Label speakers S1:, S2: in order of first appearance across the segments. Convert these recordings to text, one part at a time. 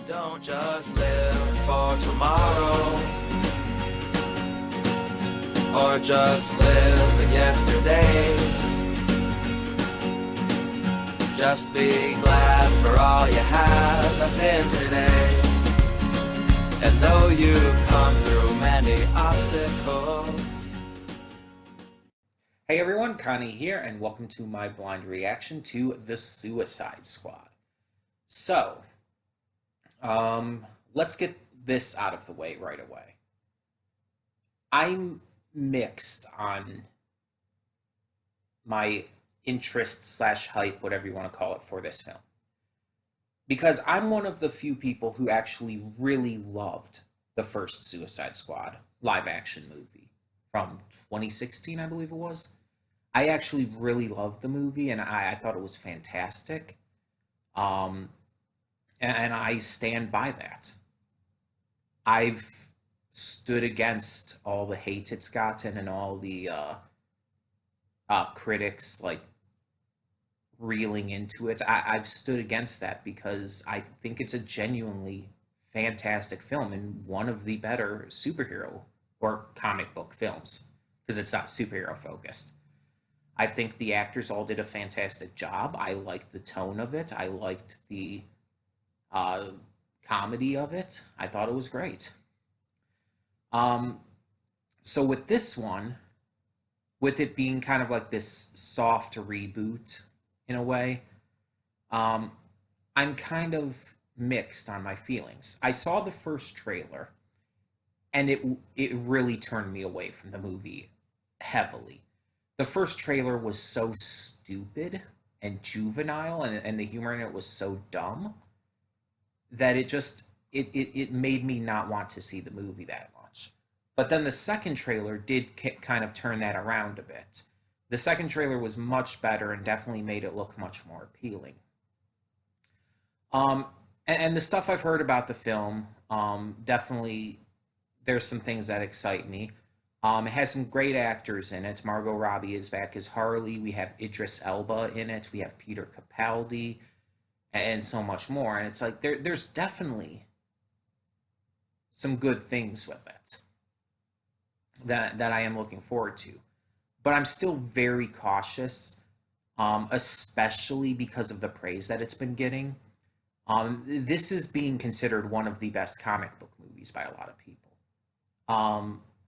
S1: Don't just live for tomorrow, or just live in yesterday. Just be glad for all you have that's in today. And though you've come through many obstacles.
S2: Hey everyone, Connie here, and welcome to my blind reaction to The Suicide Squad. So, let's get this out of the way right away. I'm mixed on my interest slash hype, whatever you want to call it, for this film. Because I'm one of the few people who actually really loved the first Suicide Squad live action movie from 2016, I believe it was. I actually really loved the movie, and I thought it was fantastic. And I stand by that. I've stood against all the hate it's gotten and all the critics like reeling into it. I've stood against that because I think it's a genuinely fantastic film and one of the better superhero or comic book films because it's not superhero focused. I think the actors all did a fantastic job. I liked the tone of it. I liked the comedy of it. I thought it was great. Um, so with this one, with it being kind of like this soft reboot in a way, um, I'm kind of mixed on my feelings. I saw the first trailer, and it really turned me away from the movie heavily. The first trailer was so stupid and juvenile, and the humor in it was so dumb that it made me not want to see the movie that much. But then the second trailer did kind of turn that around a bit. The second trailer was much better and definitely made it look much more appealing. Um, and the stuff I've heard about the film, definitely there's some things that excite me. It has some great actors in it. Margot Robbie is back as Harley. We have Idris Elba in it. We have Peter Capaldi, and so much more. And it's like there's definitely some good things with it that I am looking forward to. But I'm still very cautious, especially because of the praise that it's been getting. This is being considered one of the best comic book movies by a lot of people.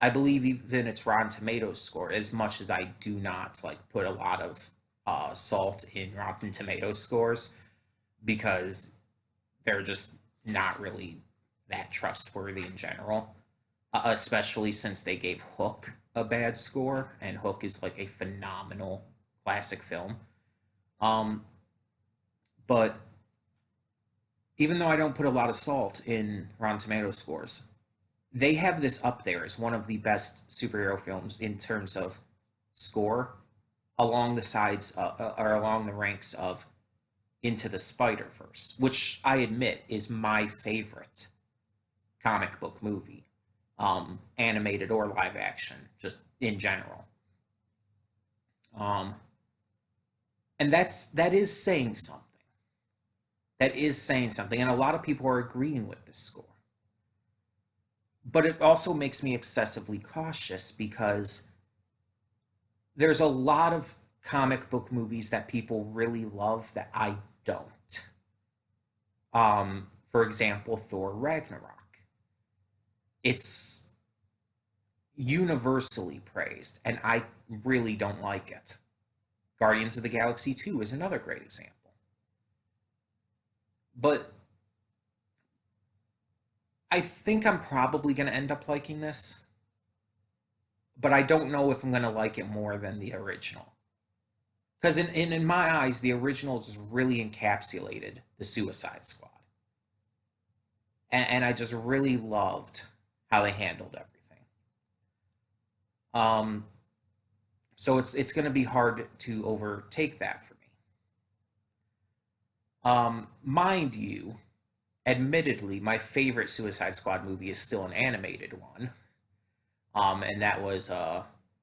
S2: I believe even its Rotten Tomatoes score, as much as I do not like put a lot of salt in Rotten Tomatoes scores because they're just not really that trustworthy in general, especially since they gave Hook a bad score, and Hook is like a phenomenal classic film. Um, but even though I don't put a lot of salt in Rotten Tomatoes scores, they have this up there as one of the best superhero films in terms of score, along the sides or along the ranks of Into the Spider Verse, which I admit is my favorite comic book movie, animated or live action, just in general. Um, and that is saying something. That is saying something, and a lot of people are agreeing with this score. But it also makes me excessively cautious because there's a lot of comic book movies that people really love that I don't. For example, Thor Ragnarok. It's universally praised, and I really don't like it. Guardians of the Galaxy 2 is another great example. But I think I'm probably going to end up liking this, but I don't know if I'm going to like it more than the original. Because in my eyes, the original just really encapsulated the Suicide Squad. And I just really loved how they handled everything. Um, so it's going to be hard to overtake that for me. Mind you, admittedly, my favorite Suicide Squad movie is still an animated one, and that was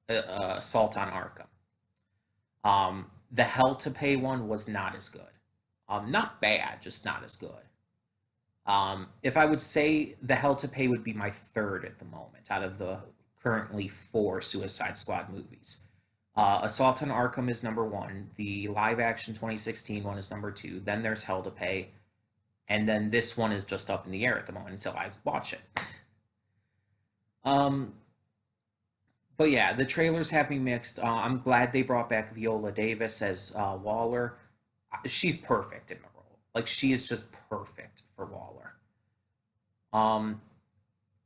S2: Assault on Arkham. The Hell to Pay one was not as good. Not bad, just not as good. If I would say The Hell to Pay would be my third at the moment out of the currently four Suicide Squad movies. Assault on Arkham is number one. The live action 2016 one is number two. Then there's Hell to Pay. And then this one is just up in the air at the moment until I watch it. Um, but yeah, the trailers have me mixed. I'm glad they brought back Viola Davis as Waller. She's perfect in the role. Like, she is just perfect for Waller. Um,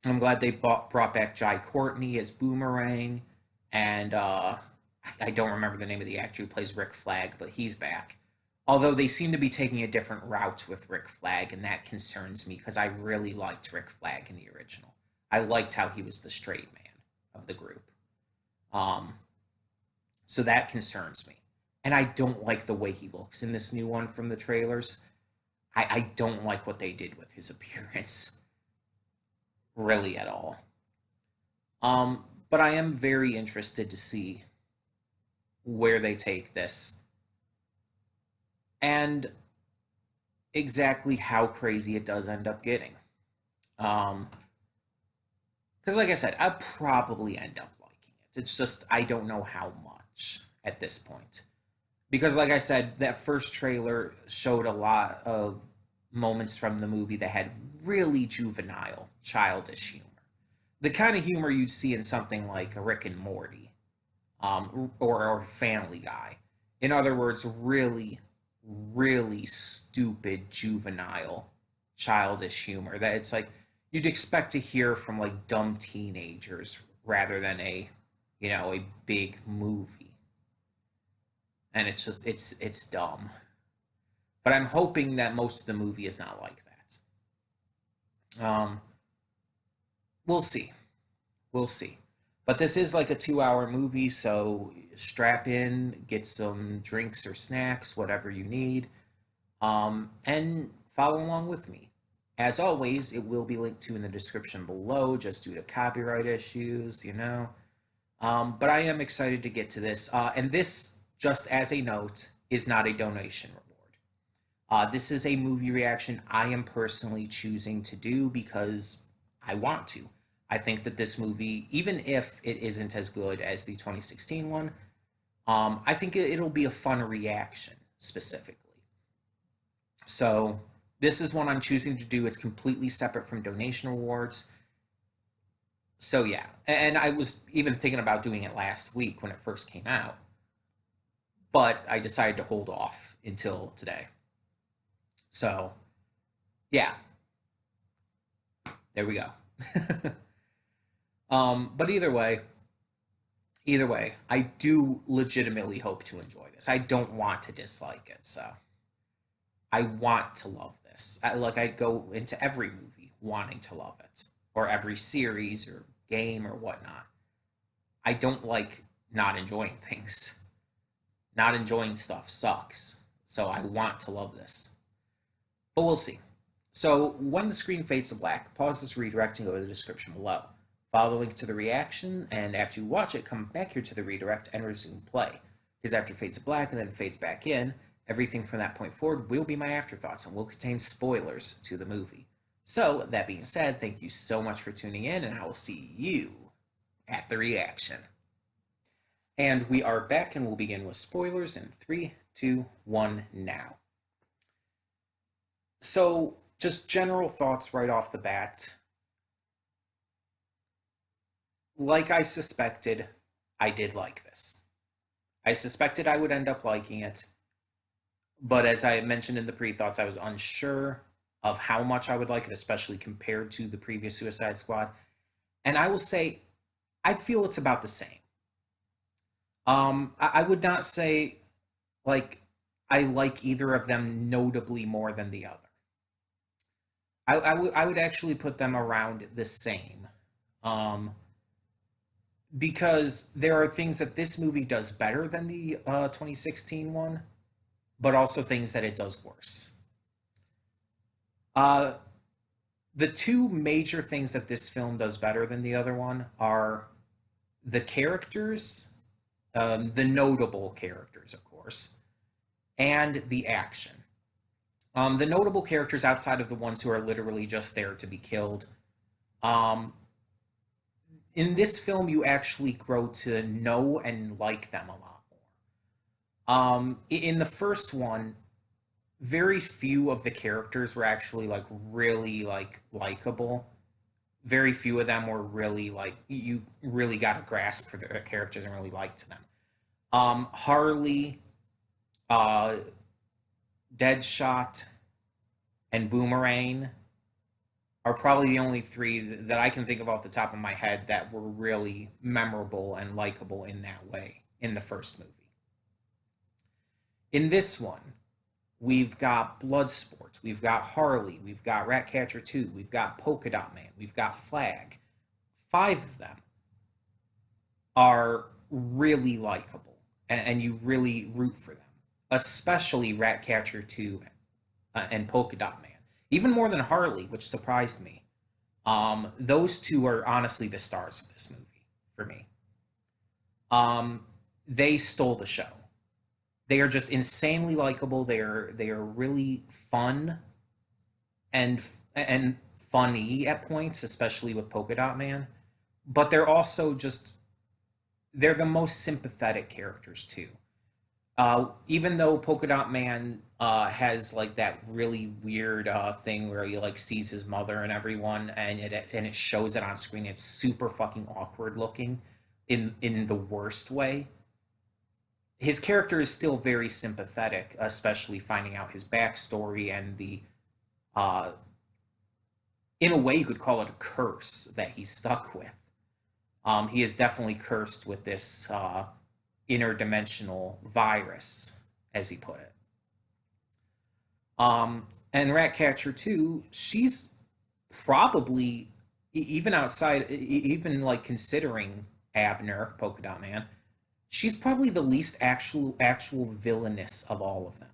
S2: I'm glad they brought back Jai Courtney as Boomerang, and I don't remember the name of the actor who plays Rick Flag, but he's back. Although they seem to be taking a different route with Rick Flag, and that concerns me because I really liked Rick Flag in the original. I liked how he was the straight man of the group. Um, so that concerns me. And I don't like the way he looks in this new one from the trailers. I don't like what they did with his appearance. Really at all. But I am very interested to see where they take this and exactly how crazy it does end up getting. Because, like I said, I'll probably end up liking it. It's just, I don't know how much at this point. Because, like I said, that first trailer showed a lot of moments from the movie that had really juvenile, childish humor. The kind of humor you'd see in something like Rick and Morty, or Family Guy. In other words, really, really stupid, juvenile, childish humor that it's like you'd expect to hear from like dumb teenagers rather than a big movie. And it's just it's dumb. But I'm hoping that most of the movie is not like that. We'll see. We'll see. But this is like a 2 hour movie, so strap in, get some drinks or snacks, whatever you need, and follow along with me. As always, it will be linked to in the description below, just due to copyright issues. But I am excited to get to this. And this, just as a note, is not a donation reward. This is a movie reaction I am personally choosing to do because I want to. I think that this movie, even if it isn't as good as the 2016 one, I think it'll be a fun reaction specifically. So this is one I'm choosing to do. It's completely separate from donation rewards. So yeah, and I was even thinking about doing it last week when it first came out, but I decided to hold off until today. So yeah, there we go. But either way, I do legitimately hope to enjoy this. I don't want to dislike it, so I want to love this. I go into every movie wanting to love it, or every series or game or whatnot. I don't like not enjoying things. Not enjoying stuff sucks. So I want to love this. But we'll see. So when the screen fades to black, pause this redirect and go to the description below. Follow the link to the reaction, and after you watch it, come back here to the redirect and resume play. Because after it fades to black and then fades back in, everything from that point forward will be my afterthoughts and will contain spoilers to the movie. So, that being said, thank you so much for tuning in, and I will see you at the reaction. And we are back, and we'll begin with spoilers in 3, 2, 1, now. So, just general thoughts right off the bat. Like I suspected, I did like this. I suspected I would end up liking it, but as I mentioned in the pre-thoughts, I was unsure of how much I would like it, especially compared to the previous Suicide Squad. And I will say, I feel it's about the same. I would not say, like, I like either of them notably more than the other. I would actually put them around the same. Because there are things that this movie does better than the 2016 one, but also things that it does worse. The two major things that this film does better than the other one are the characters, the notable characters, of course, and the action. The notable characters outside of the ones who are literally just there to be killed. Um, in this film, you actually grow to know and like them a lot more. In the first one, very few of the characters were actually like really like likable. Very few of them were really like you really got a grasp for their characters and really liked them. Harley, uh, Deadshot, and Boomerang are probably the only three that I can think of off the top of my head that were really memorable and likable in that way in the first movie. In this one, we've got Bloodsport, we've got Harley, we've got Ratcatcher 2, we've got Polka Dot Man, we've got Flag. Five of them are really likable, and you really root for them, especially Ratcatcher 2 and Polka Dot Man. Even more than Harley, which surprised me. Those two are honestly the stars of this movie for me. They stole the show. They are just insanely likable. They are really fun and funny at points, especially with Polka Dot Man. But they're also just they're the most sympathetic characters too. Even though Polka Dot Man has like that really weird thing where he like sees his mother and everyone, and it shows it on screen. It's super fucking awkward looking, in the worst way. His character is still very sympathetic, especially finding out his backstory and the, uh, in a way, you could call it a curse that he's stuck with. He is definitely cursed with this interdimensional virus, as he put it. And Ratcatcher 2, she's probably, even outside, even like considering Abner, Polka Dot Man, she's probably the least actual villainous of all of them.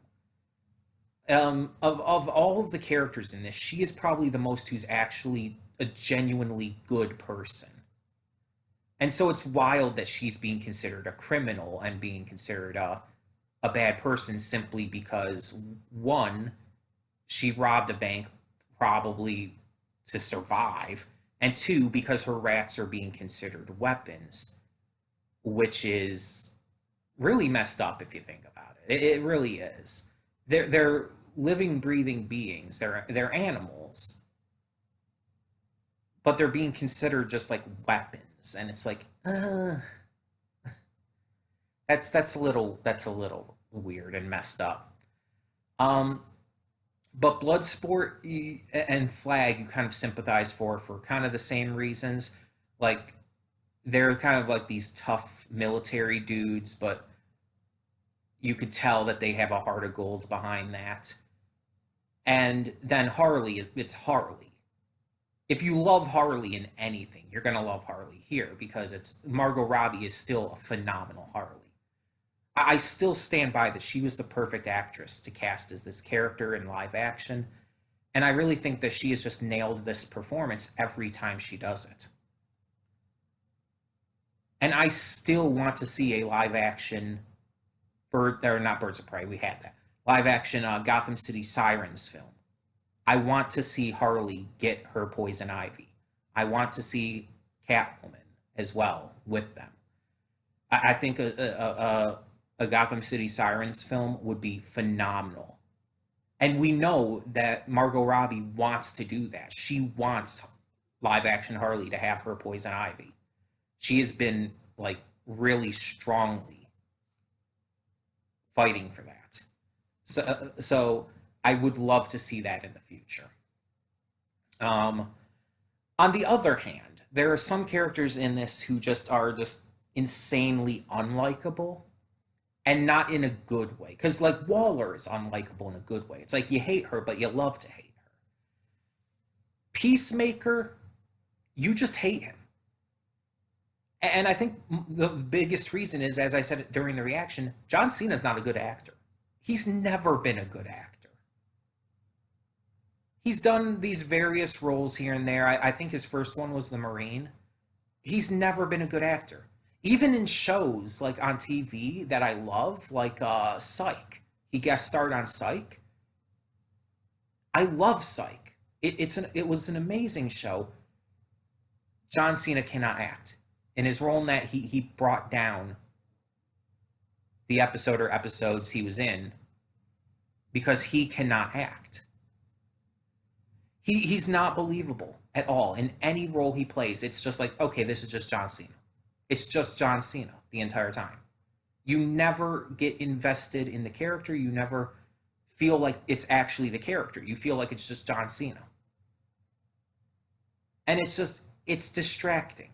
S2: Of all of the characters in this, she is probably the most who's actually a genuinely good person. And so it's wild that she's being considered a criminal and being considered a bad person simply because, one, she robbed a bank probably to survive, and two, because her rats are being considered weapons, which is really messed up if you think about it. It really is. They're living, breathing beings. They're animals, but they're being considered just like weapons, and it's like, that's a little weird and messed up. Um, but Bloodsport and Flag, you kind of sympathize for kind of the same reasons. Like they're kind of like these tough military dudes, but you could tell that they have a heart of gold behind that. And then Harley, it's Harley. If you love Harley in anything, you're gonna love Harley here because it's Margot Robbie is still a phenomenal Harley. I still stand by that she was the perfect actress to cast as this character in live action, and I really think that she has just nailed this performance every time she does it. And I still want to see a live action or not Birds of Prey, we had that. Live action Gotham City Sirens film. I want to see Harley get her poison ivy. I want to see Catwoman as well with them. I think a Gotham City Sirens film would be phenomenal. And we know that Margot Robbie wants to do that. She wants live action Harley to have her poison ivy. She has been like really strongly fighting for that. So I would love to see that in the future. Um, on the other hand, there are some characters in this who just are just insanely unlikable, and not in a good way. Because like Waller is unlikable in a good way. It's like you hate her, but you love to hate her. Peacemaker, you just hate him. And I think the biggest reason is, as I said during the reaction, John Cena's not a good actor. He's never been a good actor. He's done these various roles here and there. I think his first one was The Marine. He's never been a good actor. Even in shows like on TV that I love, like Psych. He guest starred on Psych. I love Psych. It was an amazing show. John Cena cannot act. In his role in that, he brought down the episode or episodes he was in because he cannot act. He's not believable at all in any role he plays. It's just like, okay, this is just John Cena. It's just John Cena the entire time. You never get invested in the character. You never feel like it's actually the character. You feel like it's just John Cena. And it's distracting.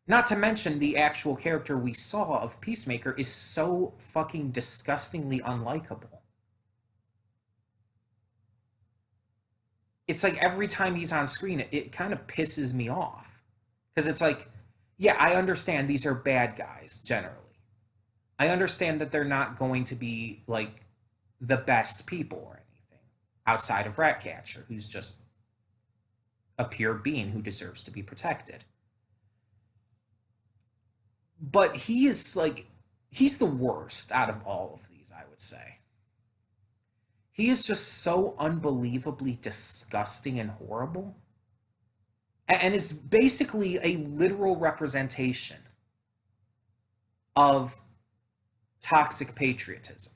S2: Not to mention the actual character we saw of Peacemaker is so fucking disgustingly unlikable. It's like every time he's on screen, it kind of pisses me off. Because it's like, yeah, I understand these are bad guys, generally. I understand that they're not going to be, like, the best people or anything. Outside of Ratcatcher, who's just a pure being who deserves to be protected. But he is, like, he's the worst out of all of these, I would say. He is just so unbelievably disgusting and horrible. And is basically a literal representation of toxic patriotism.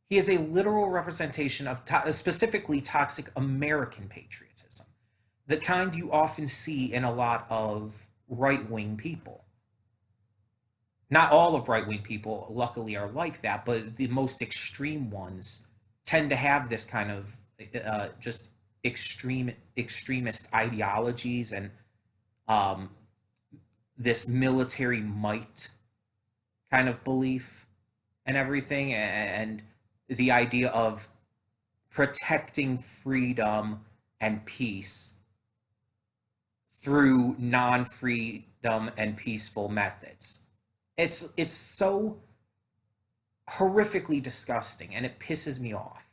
S2: He is a literal representation of specifically toxic American patriotism, the kind you often see in a lot of right-wing people. Not all of right-wing people, luckily, are like that, but the most extreme ones tend to have this kind of just extremist ideologies and this military might kind of belief and everything, and the idea of protecting freedom and peace through non-freedom and peaceful methods. It's so horrifically disgusting, and it pisses me off.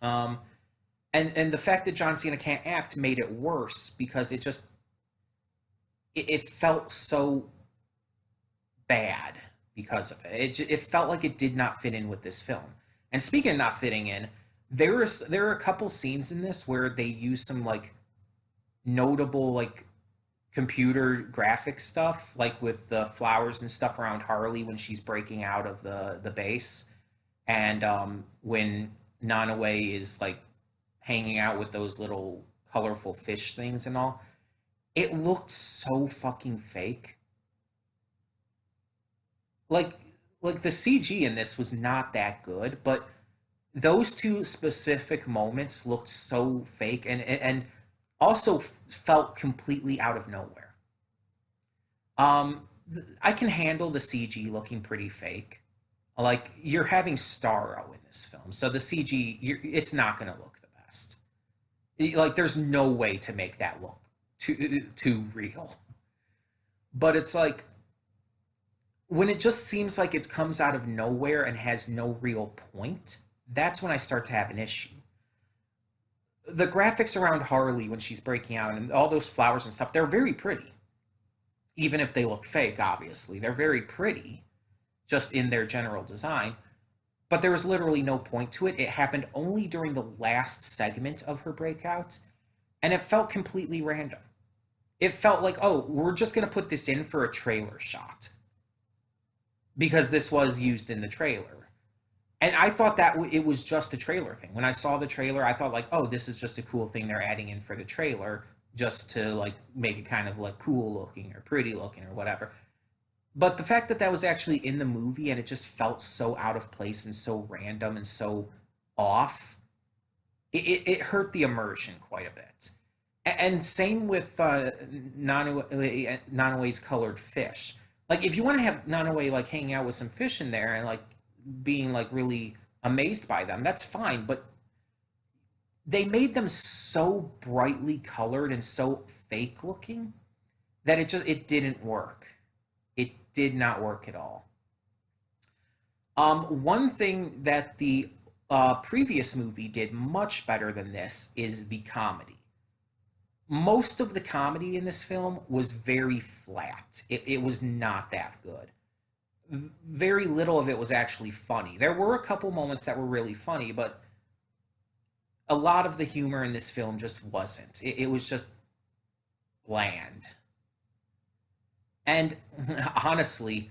S2: And the fact that John Cena can't act made it worse because it felt so bad because of it. It felt like it did not fit in with this film. And speaking of not fitting in, there are a couple scenes in this where they use some like notable like computer graphic stuff, like with the flowers and stuff around Harley when she's breaking out of the base, and when Nonaway is like hanging out with those little colorful fish things and all. It looked so fucking fake. Like the CG in this was not that good, but those two specific moments looked so fake and also felt completely out of nowhere. I can handle the CG looking pretty fake. Like, you're having Starro in this film, so the CG, it's not going to look the best. Like, there's no way to make that look too real. But it's like, when it just seems like it comes out of nowhere and has no real point, that's when I start to have an issue. The graphics around Harley when she's breaking out and all those flowers and stuff, they're very pretty. Even if they look fake, obviously. They're very pretty, just in their general design. But there was literally no point to it. It happened only during the last segment of her breakout, and it felt completely random. It felt like, oh, we're just going to put this in for a trailer shot. Because this was used in the trailer. And I thought that it was just a trailer thing. When I saw the trailer, I thought like, oh, this is just a cool thing they're adding in for the trailer just to like make it kind of like cool looking or pretty looking or whatever. But the fact that that was actually in the movie and it just felt so out of place and so random and so off, it hurt the immersion quite a bit. And same with Nanaway's colored fish. Like, if you want to have Nanaway like hanging out with some fish in there and like being like really amazed by them, that's fine. But they made them so brightly colored and so fake looking that it didn't work. It did not work at all. One thing that the previous movie did much better than this is the comedy. Most of the comedy in this film was very flat. It was not that good. very little of it was actually funny. There were a couple moments that were really funny, but a lot of the humor in this film just wasn't. It was just bland. And honestly,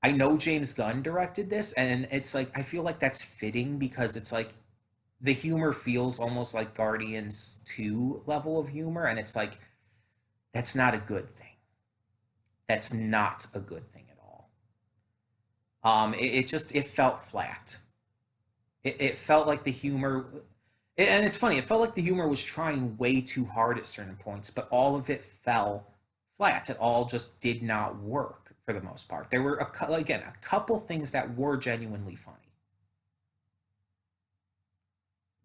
S2: I know James Gunn directed this, and it's like I feel like that's fitting because it's like the humor feels almost like Guardians 2 level of humor, and it's like that's not a good thing. That's not a good thing at all. It just it felt flat. It felt like the humor, and it's funny. It felt like the humor was trying way too hard at certain points, but all of it fell flat. It all just did not work for the most part. There were again a couple things that were genuinely funny,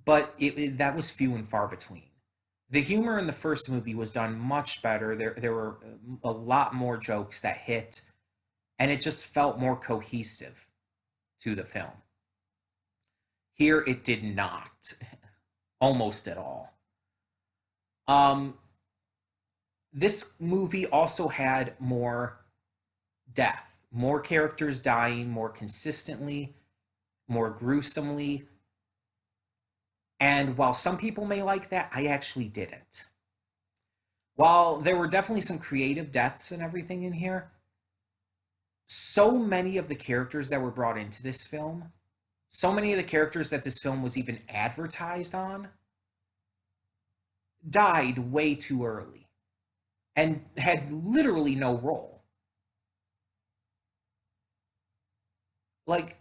S2: but that was few and far between. The humor in the first movie was done much better. There were a lot more jokes that hit, and it just felt more cohesive to the film. Here, it did not, almost at all. Um, this movie also had more death, more characters dying more consistently, more gruesomely. And while some people may like that, I actually didn't. While there were definitely some creative deaths and everything in here, so many of the characters that were brought into this film, so many of the characters that this film was even advertised on, died way too early and had literally no role. Like,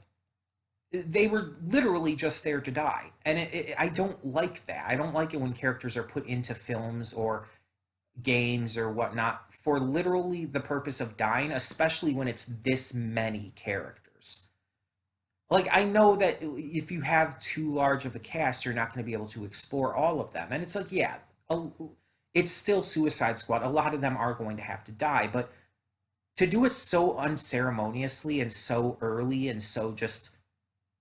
S2: they were literally just there to die. And I don't like that. I don't like it when characters are put into films or games or whatnot for literally the purpose of dying, especially when it's this many characters. Like, I know that if you have too large of a cast, you're not going to be able to explore all of them. And it's like, yeah, it's still Suicide Squad. A lot of them are going to have to die, but to do it so unceremoniously and so early and so just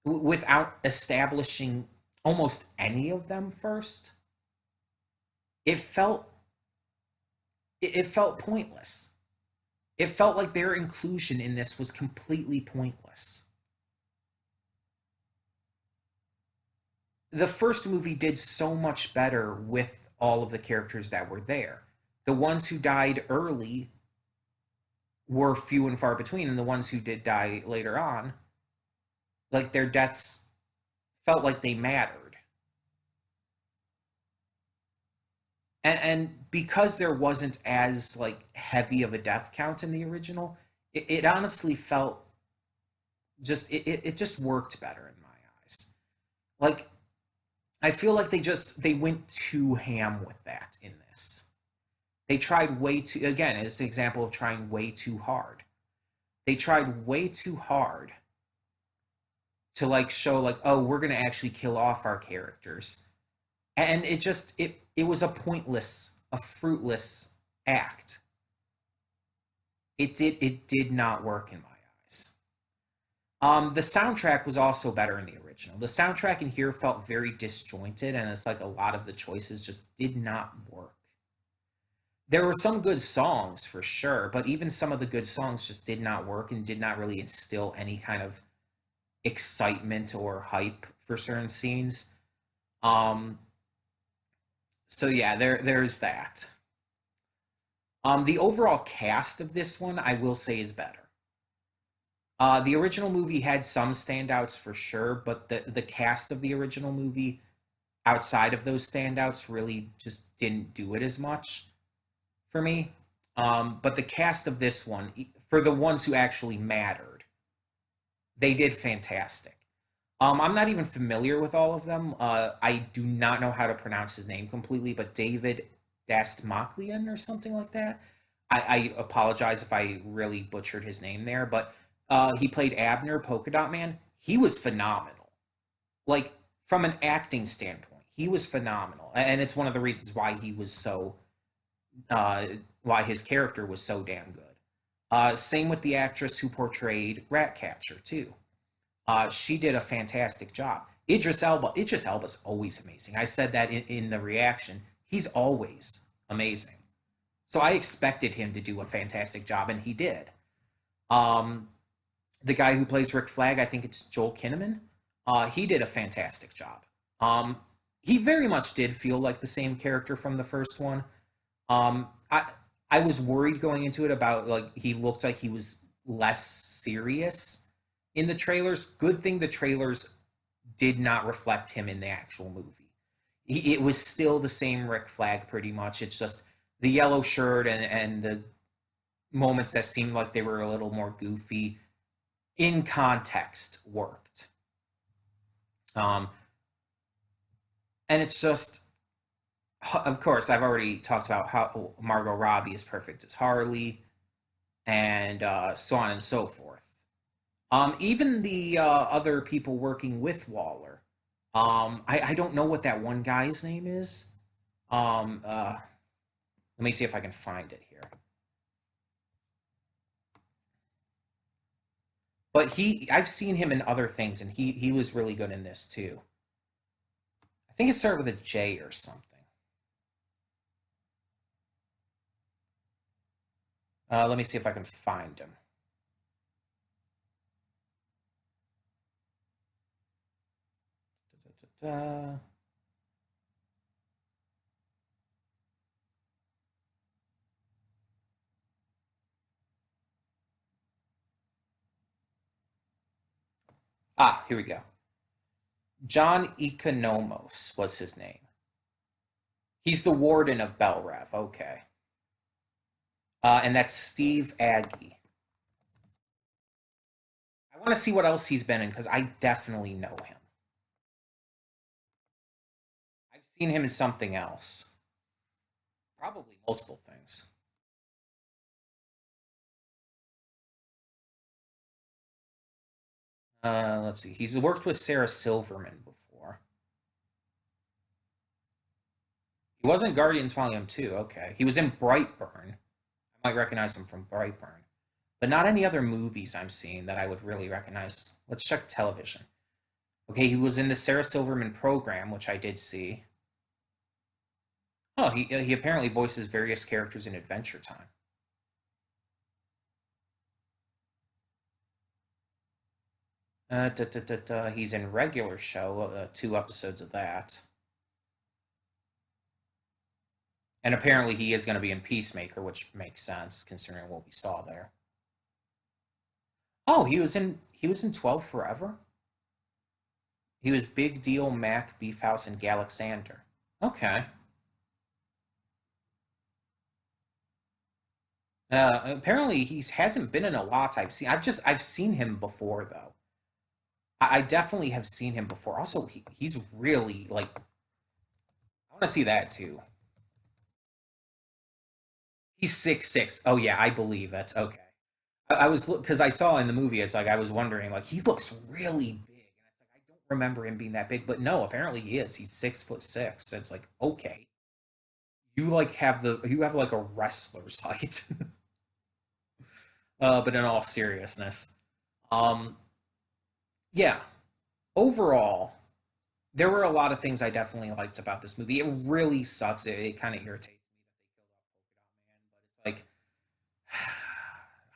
S2: without establishing almost any of them first, it felt it felt pointless. It felt like their inclusion in this was completely pointless. The first movie did so much better with all of the characters that were there. The ones who died early were few and far between, and the ones who did die later on, like their deaths felt like they mattered. And because there wasn't as like heavy of a death count in the original, it honestly felt just it just worked better in my eyes. Like I feel like they went too ham with that in this. They tried way too, again, as an example of trying way too hard. They tried way too hard to like show like, oh, we're gonna actually kill off our characters. And it was a pointless, a fruitless act. It did not work in my eyes. The soundtrack was also better in the original. The soundtrack in here felt very disjointed, and it's like a lot of the choices just did not work. There were some good songs for sure, but even some of the good songs just did not work and did not really instill any kind of excitement or hype for certain scenes. Um, so yeah, there's that. The overall cast of this one, I will say, is better. The original movie had some standouts for sure, but the cast of the original movie, outside of those standouts, really just didn't do it as much for me. But the cast of this one, for the ones who actually mattered, they did fantastic. I'm not even familiar with all of them. I do not know how to pronounce his name completely, but David Dastmalchian or something like that. I apologize if I really butchered his name there, but he played Abner, Polka Dot Man. He was phenomenal. Like, from an acting standpoint, he was phenomenal. And it's one of the reasons why he was so, why his character was so damn good. Same with the actress who portrayed Ratcatcher, too. She did a fantastic job. Idris Elba's always amazing. I said that in the reaction. He's always amazing. So I expected him to do a fantastic job, and he did. Um, The guy who plays Rick Flag, I think it's Joel Kinnaman. He did a fantastic job. Um, he very much did feel like the same character from the first one. Um, I I was worried going into it about like he looked like he was less serious in the trailers. Good thing the trailers did not reflect him in the actual movie. It was still the same Rick Flag pretty much. It's just the yellow shirt and the moments that seemed like they were a little more goofy in context worked. Um, and it's just, of course, I've already talked about how Margot Robbie is perfect as Harley, and so on and so forth. Even the other people working with Waller, I don't know what that one guy's name is. Um, uh, Let me see if I can find it here. But I've seen him in other things, and he was really good in this too. I think it started with a J or something. Let me see if I can find him. Da-da-da-da. Ah, here we go. John Economos was his name. He's the warden of Belrev. Okay. And that's Steve Aggie. I want to see what else he's been in because I definitely know him. I've seen him in something else. Probably multiple things. Let's see. He's worked with Sarah Silverman before. He was in Guardians Volume 2. Okay. He was in Brightburn. I might recognize him from Brightburn. But not any other movies I'm seeing that I would really recognize. Let's check television. Okay, he was in the Sarah Silverman program, which I did see. Oh, he apparently voices various characters in Adventure Time. He's in Regular Show, 2 episodes of that. And apparently he is going to be in Peacemaker, which makes sense considering what we saw there. Oh, he was in 12 Forever. He was Big Deal, Mac, Beefhouse, and Galexander. Okay. Apparently he hasn't been in a lot I've seen. I've seen him before though. I definitely have seen him before. Also, he's really like I want to see that too. He's 6'6". Oh yeah, I believe that's okay. I was because I saw in the movie. It's like I was wondering, like he looks really big, and it's like I don't remember him being that big, but no, apparently he is. He's 6'6". It's like okay, you have like a wrestler's height. But in all seriousness, um, yeah. Overall, there were a lot of things I definitely liked about this movie. It really sucks. It kind of irritates me that they killed off Polka Dot Man, but it's like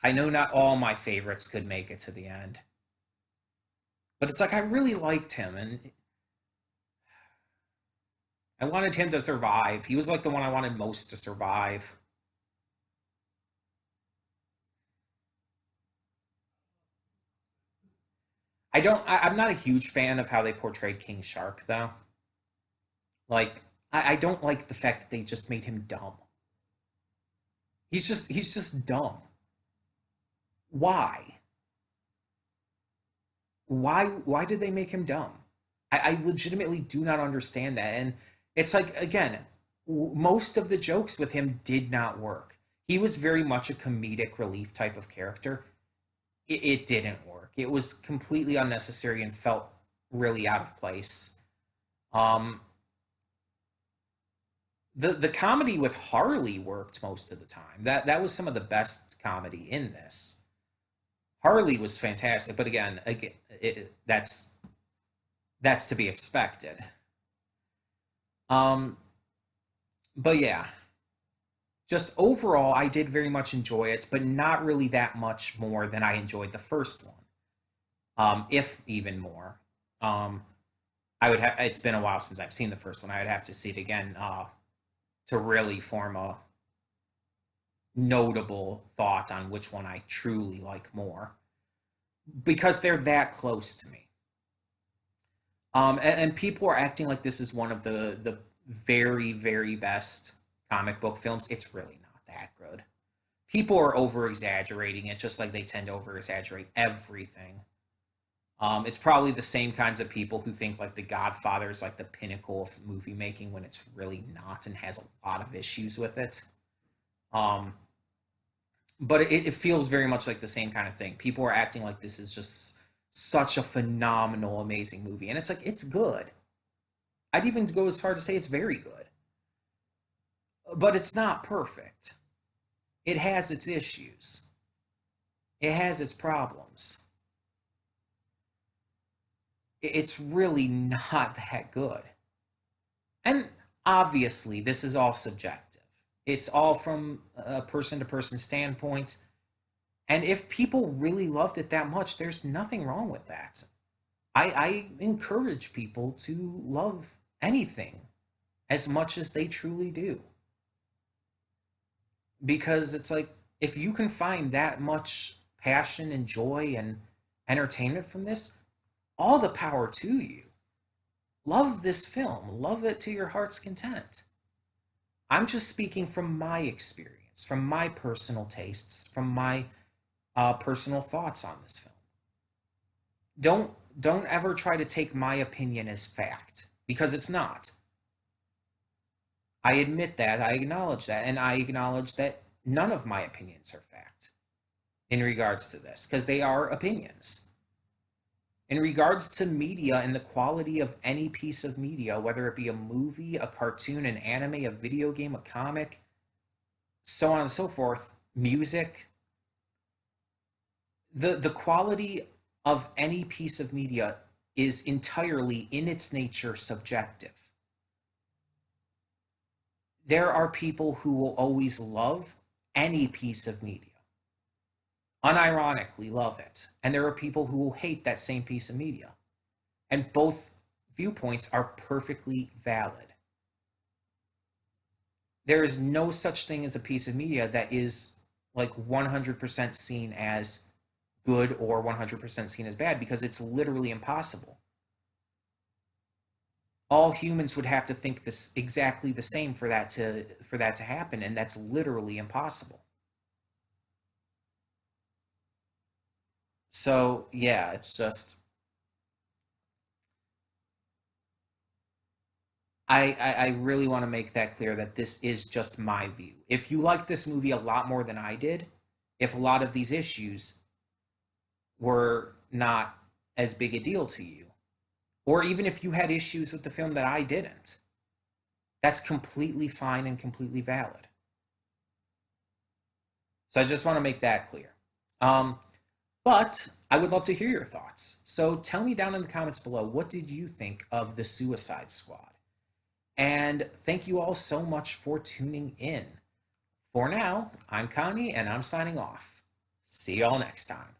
S2: I know not all my favorites could make it to the end. But it's like I really liked him and I wanted him to survive. He was like the one I wanted most to survive. I'm not a huge fan of how they portrayed King Shark though. Like I don't like the fact that they just made him dumb. He's just dumb. Why? Why did they make him dumb? I legitimately do not understand that. And it's like again, most of the jokes with him did not work. He was very much a comedic relief type of character. It didn't work. It was completely unnecessary and felt really out of place. Um, the comedy with Harley worked most of the time. That was some of the best comedy in this. Harley was fantastic, but again, that's to be expected. Um, but yeah, just overall, I did very much enjoy it, but not really that much more than I enjoyed the first one. if even more. I would have. It's been a while since I've seen the first one. I would have to see it again to really form a notable thought on which one I truly like more, because they're that close to me. And people are acting like this is one of the very, very best comic book films. It's really not that good. People are over exaggerating it, just like they tend to over exaggerate everything. It's probably the same kinds of people who think like The Godfather is like the pinnacle of movie making when it's really not and has a lot of issues with it. Um, but it feels very much like the same kind of thing. People are acting like this is just such a phenomenal, amazing movie, and it's like it's good. I'd even go as far to say it's very good, but it's not perfect. It has its issues. It has its problems. It's really not that good. And obviously, this is all subjective. It's all from a person to person standpoint. And if people really loved it that much, there's nothing wrong with that. I encourage people to love anything as much as they truly do. Because it's like, if you can find that much passion and joy and entertainment from this, all the power to you. Love this film, love it to your heart's content. I'm just speaking from my experience, from my personal tastes, from my personal thoughts on this film. Don't ever try to take my opinion as fact, because it's not. I admit that, I acknowledge that, and I acknowledge that none of my opinions are fact in regards to this, because they are opinions. In regards to media and the quality of any piece of media, whether it be a movie, a cartoon, an anime, a video game, a comic, so on and so forth, music, the quality of any piece of media is entirely in its nature subjective. There are people who will always love any piece of media, unironically love it. And there are people who will hate that same piece of media. And both viewpoints are perfectly valid. There is no such thing as a piece of media that is like 100% seen as good or 100% seen as bad, because it's literally impossible. All humans would have to think this exactly the same for that to happen, and that's literally impossible. So yeah, it's just I really want to make that clear that this is just my view. If you like this movie a lot more than I did, if a lot of these issues were not as big a deal to you, or even if you had issues with the film that I didn't, that's completely fine and completely valid. So I just want to make that clear. But I would love to hear your thoughts. So tell me down in the comments below, what did you think of The Suicide Squad? And thank you all so much for tuning in. For now, I'm Connie, and I'm signing off. See y'all next time.